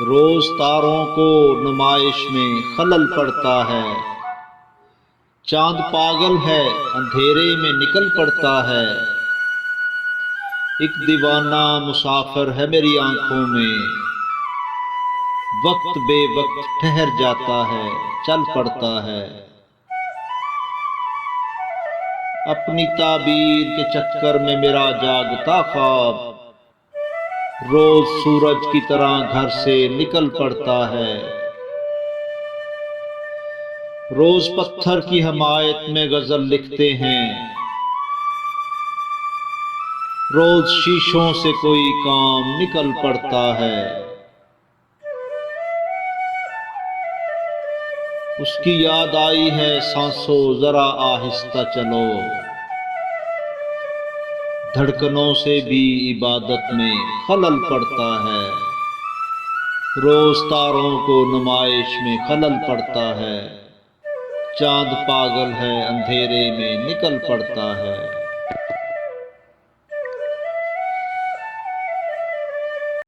रोज तारों को नुमाइश में खलल पड़ता है। चांद पागल है, अंधेरे में निकल पड़ता है। एक दीवाना मुसाफिर है मेरी आंखों में, वक्त बेवक्त ठहर जाता है, चल पड़ता है। अपनी ताबीर के चक्कर में मेरा जागता ख्वाब रोज सूरज की तरह घर से निकल पड़ता है। रोज पत्थर की हमायत में गजल लिखते हैं, रोज शीशों से कोई काम निकल पड़ता है। उसकी याद आई है सांसों जरा आहिस्ता चलो, धड़कनों से भी इबादत में खलल पड़ता है। रोज तारों को नुमाइश में खलल पड़ता है। चांद पागल है, अंधेरे में निकल पड़ता है।